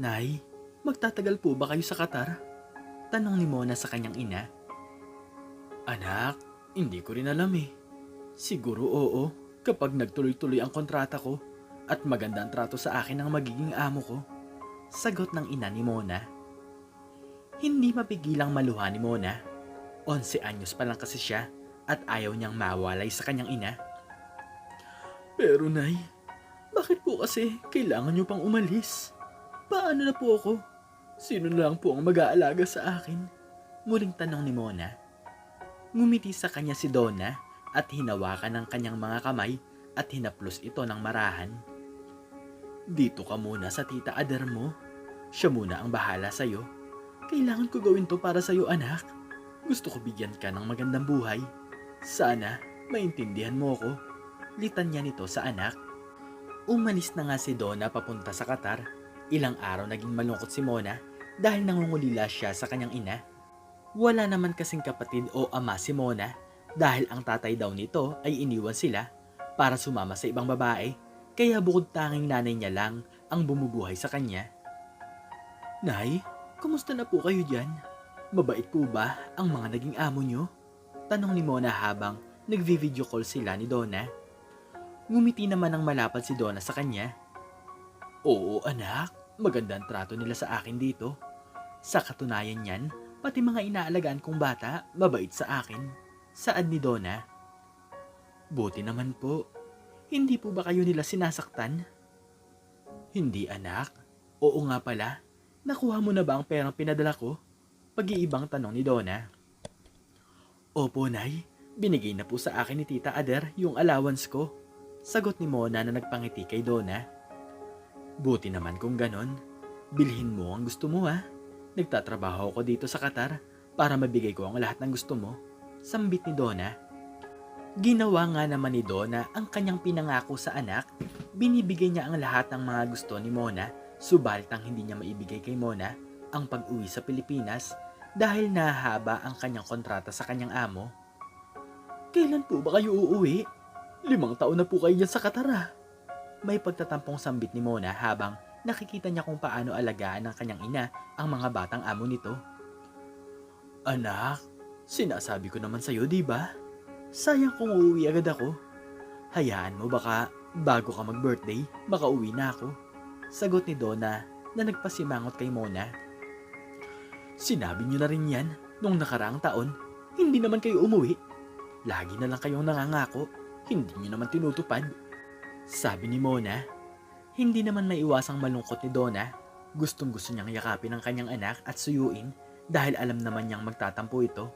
Nay, magtatagal po ba kayo sa Qatar? Tanong ni Mona sa kanyang ina. Anak, hindi ko rin alam eh. Siguro oo, kapag nagtuloy-tuloy ang kontrata ko at maganda ang trato sa akin ng magiging amo ko. Sagot ng ina ni Mona. Hindi mapigilang maluha ni Mona. 11 anyos pa lang kasi siya at ayaw niyang mawalay sa kanyang ina. Pero Nay, bakit po kasi kailangan niyo pang umalis? Paano na po ako? Sino na lang po ang mag-aalaga sa akin? Muling tanong ni Mona. Ngumiti sa kanya si Donna at hinawakan ng kanyang mga kamay at hinaplos ito ng marahan. Dito ka muna sa tita Ader mo. Siya muna ang bahala sa'yo. Kailangan ko gawin to para sa'yo anak. Gusto ko bigyan ka ng magandang buhay. Sana maintindihan mo ko. Litan niya nito sa anak. Umalis na nga si Donna papunta sa Qatar. Ilang araw naging malungkot si Mona dahil nangungulila siya sa kanyang ina. Wala naman kasing kapatid o ama si Mona dahil ang tatay daw nito ay iniwan sila para sumama sa ibang babae, kaya bukod tanging nanay niya lang ang bumubuhay sa kanya. Nay, kumusta na po kayo dyan? Mabait po ba ang mga naging amo nyo? Tanong ni Mona habang nagvi-video call sila ni Donna. Ngumiti naman ng malapad si Donna sa kanya. Oo anak, magandang trato nila sa akin dito. Sa katunayan niyan, pati mga inaalagaan kong bata, mabait sa akin. Saad ni Donna. Buti naman po. Hindi po ba kayo nila sinasaktan? Hindi anak. Oo nga pala. Nakuha mo na ba ang perang pinadala ko? Pag-iibang tanong ni Donna. Opo, Nay. Binigay na po sa akin ni Tita Ader yung allowance ko. Sagot ni Mona na nagpangiti kay Donna. Buti naman kung ganon. Bilhin mo ang gusto mo ha. Nagtatrabaho ako dito sa Qatar para mabigay ko ang lahat ng gusto mo. Sambit ni Donna. Ginawa nga naman ni Donna ang kanyang pinangako sa anak. Binibigay niya ang lahat ng mga gusto ni Mona, subalit ang hindi niya maibigay kay Mona ang pag-uwi sa Pilipinas dahil nahaba ang kanyang kontrata sa kanyang amo. Kailan po ba kayo uuwi? 5 taon na po kayo dyan sa Qatar ah. May pagtatampong sambit ni Mona habang nakikita niya kung paano alagaan ng kanyang ina ang mga batang amo nito. Anak, sinasabi ko naman sa'yo, di ba? Sayang kung uuwi agad ako. Hayaan mo baka bago ka mag-birthday, baka uwi na ako. Sagot ni Donna na nagpasimangot kay Mona. Sinabi niyo na rin yan nung nakaraang taon. Hindi naman kayo umuwi. Lagi na lang kayong nangangako. Hindi niyo naman tinutupad. Sabi ni Mona. Hindi naman maiwasang malungkot ni Donna. Gustong gusto niyang yakapin ang kanyang anak at suyuin dahil alam naman niyang magtatampo ito.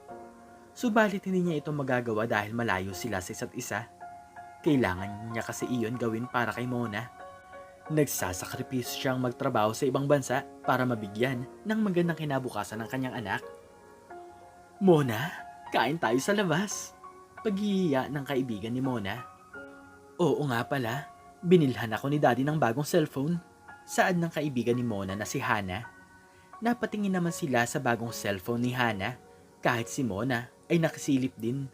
Subalit hindi niya ito magagawa dahil malayo sila sa isa't isa. Kailangan niya kasi iyon gawin para kay Mona. Nagsasakripisyo siyang magtrabaho sa ibang bansa para mabigyan ng magandang kinabukasan ng kanyang anak. Mona, kain tayo sa labas. Paghihiya ng kaibigan ni Mona. Oo nga pala, binilhan ako ni Daddy ng bagong cellphone. Saad ng kaibigan ni Mona na si Hana. Napatingin naman sila sa bagong cellphone ni Hana kahit si Mona ay nakasilip din.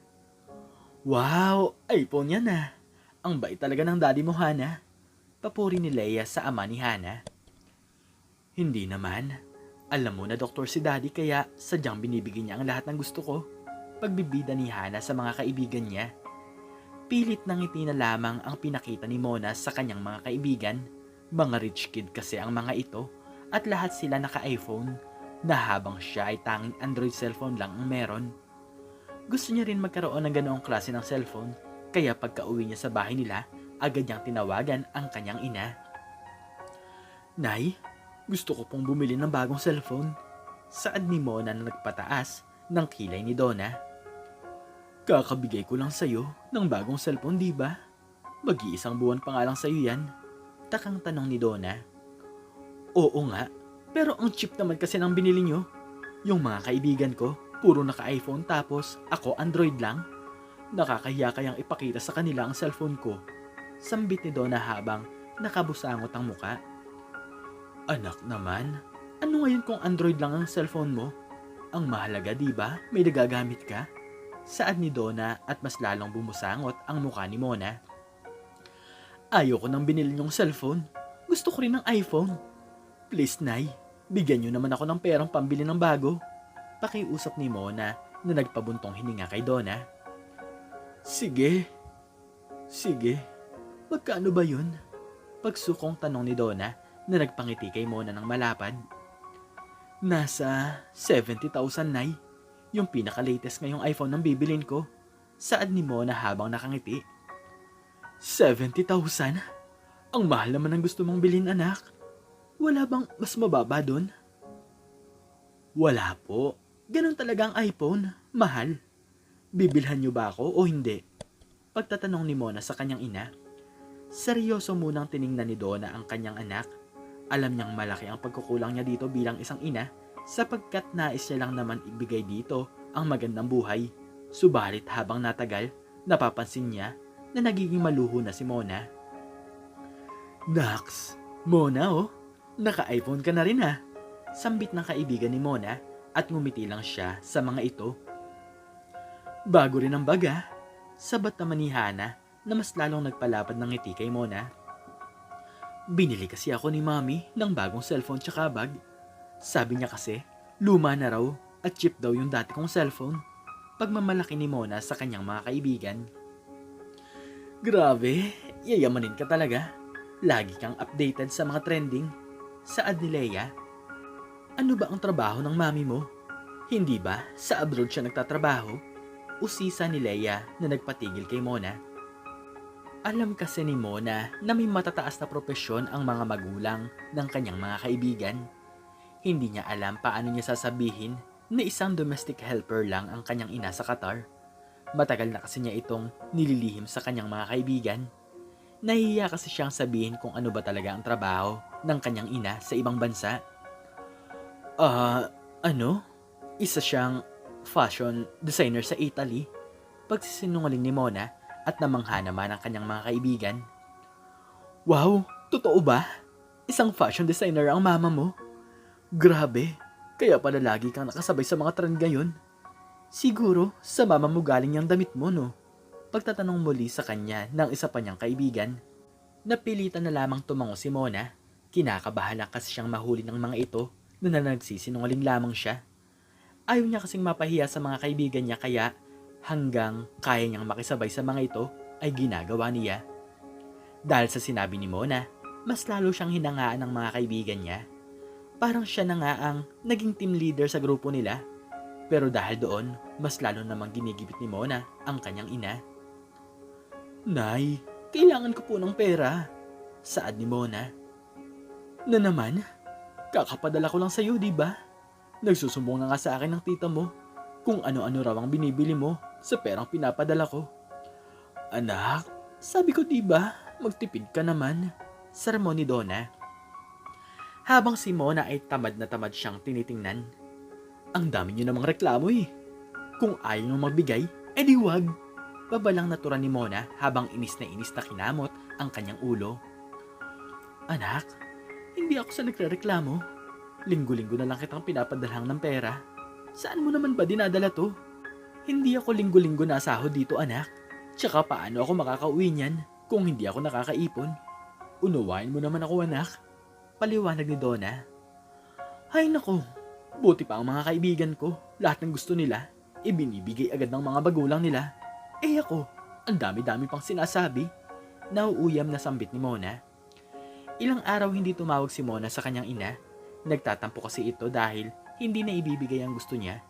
Wow, iPhone yan ah. Ang bait talaga ng daddy mo, Hana. Papuri ni Leia sa ama ni Hana. Hindi naman. Alam mo na doktor si daddy kaya sadyang binibigyan niya ang lahat ng gusto ko. Pagbibida ni Hana sa mga kaibigan niya. Pilit ng ngiti na lamang ang pinakita ni Mona sa kanyang mga kaibigan. Mga rich kid kasi ang mga ito at lahat sila naka-iPhone na habang siya ay tanging Android cellphone lang ang meron. Gusto niya rin magkaroon ng ganoong klase ng cellphone kaya pagka-uwi niya sa bahay nila, agad niyang tinawagan ang kanyang ina. Nay, gusto ko pong bumili ng bagong cellphone. Saad ni Mona na nagpataas ng kilay ni Donna. Kakabigay ko lang sa'yo ng bagong cellphone, di ba? Mag-iisang buwan pa nga lang sa'yo yan. Takang tanong ni Donna. Oo nga, pero ang cheap naman kasi ng binili niyo. Yung mga kaibigan ko, puro naka-iPhone tapos ako Android lang. Nakakahiya kayang ipakita sa kanila ang cellphone ko. Sambit ni Donna habang nakabusangot ang muka. Anak naman, ano ngayon kung Android lang ang cellphone mo? Ang mahalaga di ba may nagagamit ka? Saad ni Donna at mas lalong bumusangot ang muka ni Mona. Ayoko nang binili niyong cellphone. Gusto ko rin ng iPhone. Please, Nay. Bigyan niyo naman ako ng perang pambili ng bago. Pakiusap ni Mona na nagpabuntong hininga kay Donna. Sige. Sige. Magkano ba yun? Pagsukong tanong ni Donna na nagpangiti kay Mona ng malapad. Nasa 70,000, Nay. Yung pinaka-latest ngayong iPhone ang bibilin ko. Saad ni Mona habang nakangiti. 70,000? Ang mahal naman ang gusto mong bilhin, anak. Wala bang mas mababa doon? Wala po. Ganun talaga ang iPhone. Mahal. Bibilhan niyo ba ako o hindi? Pagtatanong ni Mona sa kanyang ina. Seryoso munang tiningnan ni Donna ang kanyang anak. Alam niyang malaki ang pagkukulang niya dito bilang isang ina sapagkat nais niya lang naman ibigay dito ang magandang buhay. Subalit habang natagal, napapansin niya na nagiging maluho na si Mona. Naks, Mona oh. Naka-iPhone ka na rin ha. Sambit ng kaibigan ni Mona at ngumiti lang siya sa mga ito. Bago rin ang baga, sabat naman ni Hana na mas lalong nagpalapad ng ngiti kay Mona. Binili kasi ako ni Mami ng bagong cellphone tsaka bag. Sabi niya kasi, luma na raw at cheap daw yung dati kong cellphone. Pagmamalaki ni Mona sa kanyang mga kaibigan. Grabe, yayamanin ka talaga. Lagi kang updated sa mga trending. Saad ni Leia. Ano ba ang trabaho ng mami mo? Hindi ba sa abroad siya nagtatrabaho? Usisa ni Leia na nagpatigil kay Mona. Alam kasi ni Mona na may matataas na propesyon ang mga magulang ng kanyang mga kaibigan. Hindi niya alam paano niya sasabihin na isang domestic helper lang ang kanyang ina sa Qatar. Matagal na kasi niya itong nililihim sa kanyang mga kaibigan. Nahihiya kasi siyang sabihin kung ano ba talaga ang trabaho ng kanyang ina sa ibang bansa. Ano? Isa siyang fashion designer sa Italy. Pagsisinungaling ni Mona at namangha naman ang kanyang mga kaibigan. Wow, totoo ba? Isang fashion designer ang mama mo? Grabe, kaya pala lagi kang nakasabay sa mga trend ngayon. Siguro sa mama mo galing yung damit mo, no? Pagtatanong muli sa kanya ng isa pa niyang kaibigan. Napilitan na lamang tumango si Mona. Kinakabahan lang kasi siyang mahuli ng mga ito na nagsisinungaling lamang siya. Ayaw niya kasing mapahiya sa mga kaibigan niya kaya hanggang kaya niyang makisabay sa mga ito ay ginagawa niya. Dahil sa sinabi ni Mona, mas lalo siyang hinangaan ng mga kaibigan niya. Parang siya na nga ang naging team leader sa grupo nila. Pero dahil doon, mas lalo namang ginigibit ni Mona ang kanyang ina. Nay, kailangan ko po ng pera. Saad ni Mona. Na naman? Kakapadala ko lang sa'yo, di ba? Nagsusumbong na nga sa akin ng tita mo kung ano-ano raw ang binibili mo sa perang pinapadala ko. Anak, sabi ko di ba, magtipid ka naman. Sermon ni Donna. Habang si Mona ay tamad na tamad siyang tinitingnan. Ang dami niyo namang reklamo eh. Kung ayaw nyo magbigay, edi wag. Babalang natura ni Mona habang inis na kinamot ang kanyang ulo. Anak, hindi ako sa nagrereklamo. Linggo-linggo na lang kitang pinapadalhan ng pera. Saan mo naman ba dinadala to? Hindi ako linggo-linggo nasahod dito, anak. Tsaka paano ako makakauwi niyan kung hindi ako nakakaipon? Unawain mo naman ako, anak. Paliwanag ni Donna. Hay nako, buti pa ang mga kaibigan ko. Lahat ng gusto nila, ibinibigay agad ng mga bagulang nila. Eh ako, ang dami-dami pang sinasabi. Nauuyam na sambit ni Mona. Ilang araw hindi tumawag si Mona sa kanyang ina. Nagtatampo kasi ito dahil hindi na ibibigay ang gusto niya.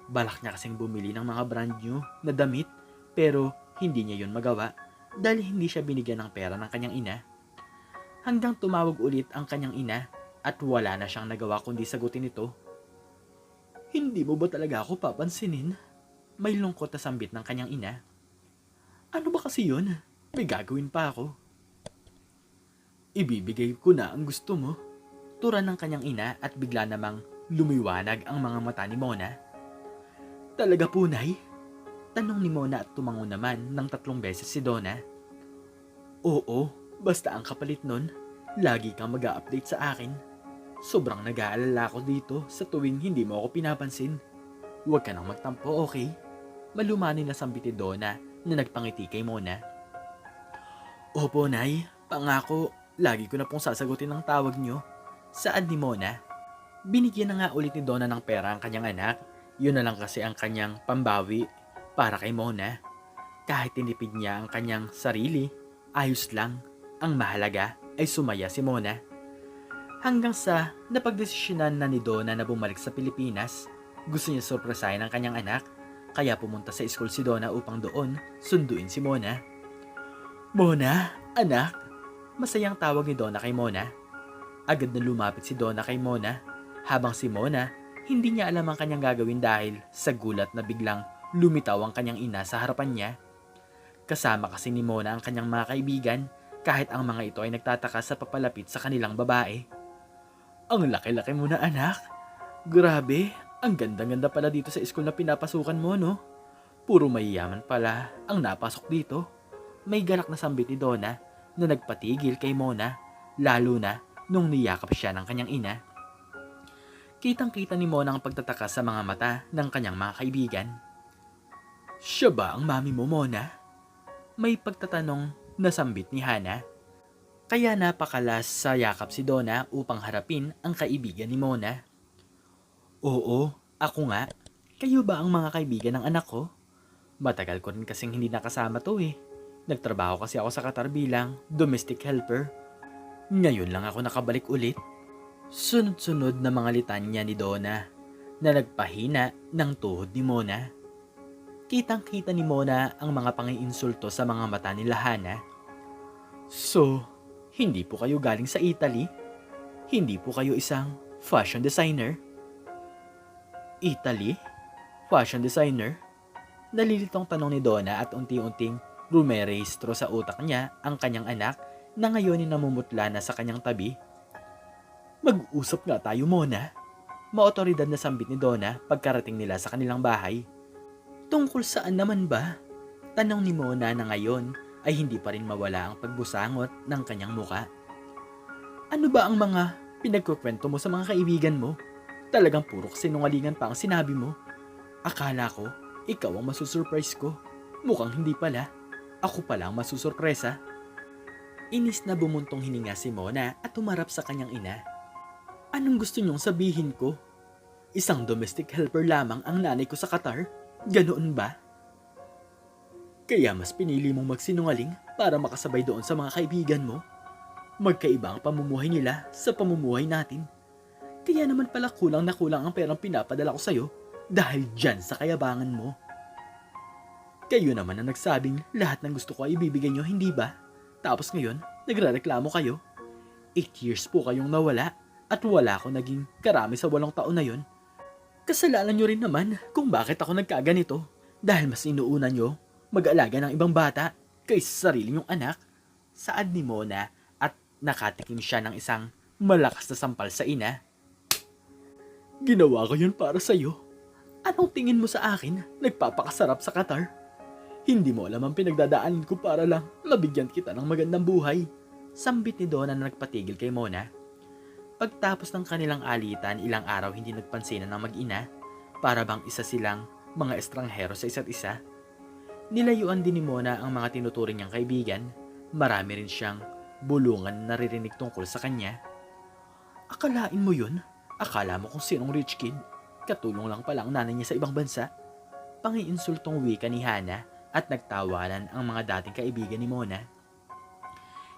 Balak niya kasing bumili ng mga brand new na damit pero hindi niya yun magawa dahil hindi siya binigyan ng pera ng kanyang ina. Hanggang tumawag ulit ang kanyang ina at wala na siyang nagawa kundi sagutin ito. Hindi mo ba talaga ako papansinin? May lungkot na sambit ng kanyang ina. Ano ba kasi yun? May gagawin pa ako. Ibibigay ko na ang gusto mo. Tura ng kanyang ina at bigla namang lumiwanag ang mga mata ni Mona. Talaga po, Nay? Tanong ni Mona at tumango naman ng 3 beses si Donna. Oo, basta ang kapalit nun, lagi kang mag-a-update sa akin. Sobrang nag-aalala ko dito sa tuwing hindi mo ako pinapansin. Huwag ka nang magtampo, okay? Malumanin na sambit ni Donna na nagpangiti kay Mona. Opo, Nay. Pangako, lagi ko na pong sasagutin ang tawag niyo. Saad ni Mona. Binigyan na nga ulit ni Donna ng pera ang kanyang anak. Yun na lang kasi ang kanyang pambawi para kay Mona. Kahit tinipid niya ang kanyang sarili, ayos lang. Ang mahalaga ay sumaya si Mona. Hanggang sa napagdesisyonan na ni Donna na bumalik sa Pilipinas, gusto niya sorpresahin ang kanyang anak, kaya pumunta sa school si Donna upang doon sunduin si Mona. Mona, anak! Masayang tawag ni Donna kay Mona. Agad na lumapit si Donna kay Mona, habang si Mona hindi niya alam ang kanyang gagawin dahil sa gulat na biglang lumitaw ang kanyang ina sa harapan niya. Kasama kasi ni Mona ang kanyang mga kaibigan, kahit ang mga ito ay nagtataka sa papalapit sa kanilang babae. Ang laki-laki mo na, anak. Grabe, ang ganda-ganda pala dito sa school na pinapasukan mo, no? Puro mayayaman pala ang napasok dito. May galak na sambit ni Donna na nagpatigil kay Mona, lalo na nung niyakap siya ng kanyang ina. Kitang-kita ni Mona ang pagtataka sa mga mata ng kanyang mga kaibigan. Siya ba ang mami mo, Mona? May pagtatanong na sambit ni Hana. Kaya napakalas sa yakap si Donna upang harapin ang kaibigan ni Mona. Oo, ako nga. Kayo ba ang mga kaibigan ng anak ko? Matagal ko rin kasing hindi nakasama to eh. Nagtrabaho kasi ako sa Qatar bilang domestic helper. Ngayon lang ako nakabalik ulit. Sunod-sunod na mga litanya ni Donna na nagpahina ng tuhod ni Mona. Kitang-kita ni Mona ang mga pangiinsulto sa mga mata ni Hana. So, hindi po kayo galing sa Italy? Hindi po kayo isang fashion designer? Italy? Fashion designer? Nalilitong tanong ni Donna at unti-unting rumerehistro sa utak niya ang kanyang anak na ngayon ay namumutla na sa kanyang tabi. Mag-usap nga tayo, Mona. Maotoridad na sambit ni Donna pagkarating nila sa kanilang bahay. Tungkol saan naman ba? Tanong ni Mona na ngayon ay hindi pa rin mawala ang pagbusangot ng kanyang muka. Ano ba ang mga pinagkukwento mo sa mga kaibigan mo? Talagang puro sinungalingan pa ang sinabi mo. Akala ko, ikaw ang masusurprise ko. Mukhang hindi pala. Ako pala ang masusurpresa. Inis na bumuntong hininga si Mona at humarap sa kanyang ina. Anong gusto niyong sabihin ko? Isang domestic helper lamang ang nanay ko sa Qatar? Ganoon ba? Kaya mas pinili mong magsinungaling para makasabay doon sa mga kaibigan mo? Magkaiba ang pamumuhay nila sa pamumuhay natin. Kaya naman pala kulang na kulang ang perang pinapadala ko sa'yo dahil dyan sa kayabangan mo. Kayo naman ang nagsabing lahat ng gusto ko ay ibibigay nyo, hindi ba? Tapos ngayon, nagrereklamo kayo. 8 years po kayong nawala at wala ako naging karami sa 8 taon na yon. Kasalanan nyo rin naman kung bakit ako nagkaganito dahil mas inuuna nyo mag-alaga ng ibang bata kaysa sa sarili nyong anak. Saad ni Mona at nakatikim siya ng isang malakas na sampal sa ina. Ginawa ko yun para sa'yo. Anong tingin mo sa akin? Nagpapakasarap sa Qatar. Hindi mo alam ang pinagdadaanan ko para lang mabigyan kita ng magandang buhay. Sambit ni Donna na nagpatigil kay Mona. Pagtapos ng kanilang alitan, ilang araw hindi nagpansinan ng mag-ina para bang isa silang mga estranghero sa isa't isa. Nilayuan din ni Mona ang mga tinuturing niyang kaibigan. Marami rin siyang bulungan na naririnig tungkol sa kanya. Akalain mo yun? Akala mo kung sinong rich kid? Katulong lang pala ang nanay niya sa ibang bansa. Pangiinsultong wika ni Hana at nagtawanan ang mga dating kaibigan ni Mona.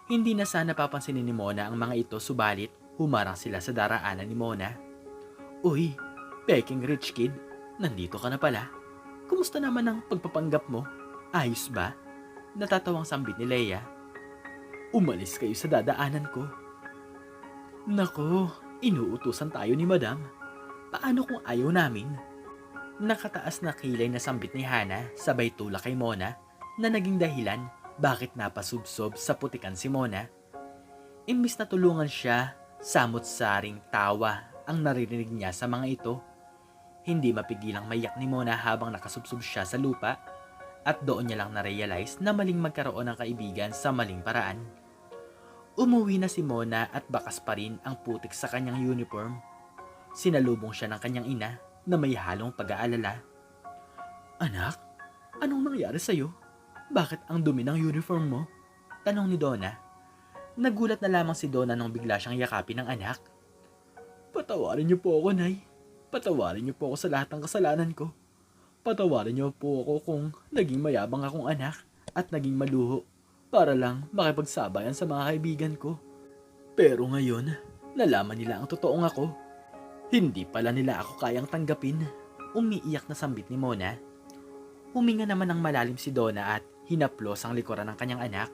Hindi na sana papansinin ni Mona ang mga ito, subalit humarang sila sa daraanan ni Mona. Uy, peking rich kid, nandito ka na pala. Kumusta naman ang pagpapanggap mo? Ayos ba? Natatawang sambit ni Leia. Umalis kayo sa dadaanan ko. Nako, inuutusan tayo ni Madam. Paano kung ayaw namin? Nakataas na kilay na sambit ni Hana sabay tulak kay Mona na naging dahilan bakit napasubsob sa putikan si Mona. Imbis na tulungan siya, samot-saring tawa ang naririnig niya sa mga ito. Hindi mapigilang maiyak ni Mona habang nakasubsob siya sa lupa at doon niya lang na-realize na maling magkaroon ng kaibigan sa maling paraan. Umuwi na si Mona at bakas pa rin ang putik sa kanyang uniform. Sinalubong siya ng kanyang ina na may halong pag-aalala. Anak, anong nangyari sa'yo? Bakit ang dumi ng uniform mo? Tanong ni Donna. Nagulat na lamang si Donna nung bigla siyang yakapin ng anak. Patawarin niyo po ako, Nay. Patawarin niyo po ako sa lahat ng kasalanan ko. Patawarin niyo po ako kung naging mayabang akong anak at naging maluho para lang makipagsabayan sa mga kaibigan ko. Pero ngayon, nalaman nila ang totoong ako. Hindi pala nila ako kayang tanggapin. Umiiyak na sambit ni Mona. Huminga naman ng malalim si Donna at hinaplos ang likuran ng kanyang anak.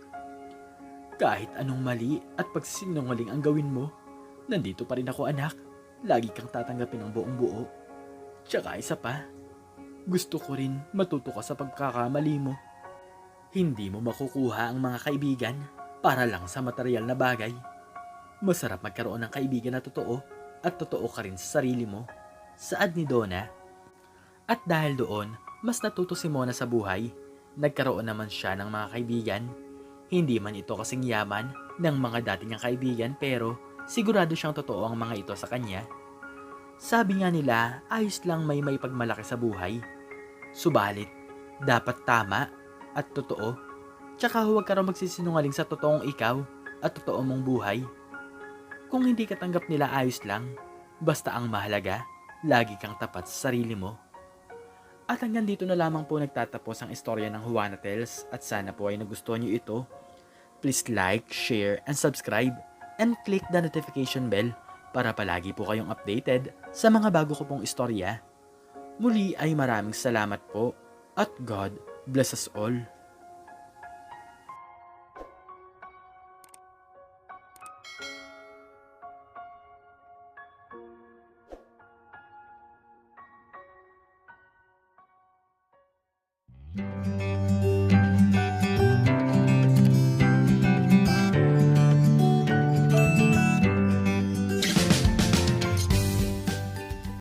Kahit anong mali at pagsisinungaling ang gawin mo, nandito pa rin ako, anak. Lagi kang tatanggapin ng buong buo. Tsaka isa pa, gusto ko rin matuto ka sa pagkakamali mo. Hindi mo makukuha ang mga kaibigan para lang sa material na bagay. Masarap magkaroon ng kaibigan na totoo at totoo ka rin sa sarili mo. Saad ni Donna. At dahil doon, mas natuto si Mona sa buhay. Nagkaroon naman siya ng mga kaibigan. Hindi man ito kasing yaman ng mga dati niyang kaibigan pero sigurado siyang totoo ang mga ito sa kanya. Sabi nga nila, ayos lang may pagmalaki sa buhay. Subalit, dapat tama at totoo. Tsaka huwag ka raw magsisinungaling sa totoong ikaw at totoo mong buhay. Kung hindi ka tanggap nila, ayos lang. Basta ang mahalaga, lagi kang tapat sa sarili mo. At hanggang dito na lamang po nagtatapos ang istorya ng Juana Tales at sana po ay nagustuhan niyo ito. Please like, share, and subscribe and click the notification bell para palagi po kayong updated sa mga bago ko pong istorya. Muli ay maraming salamat po at God bless us all.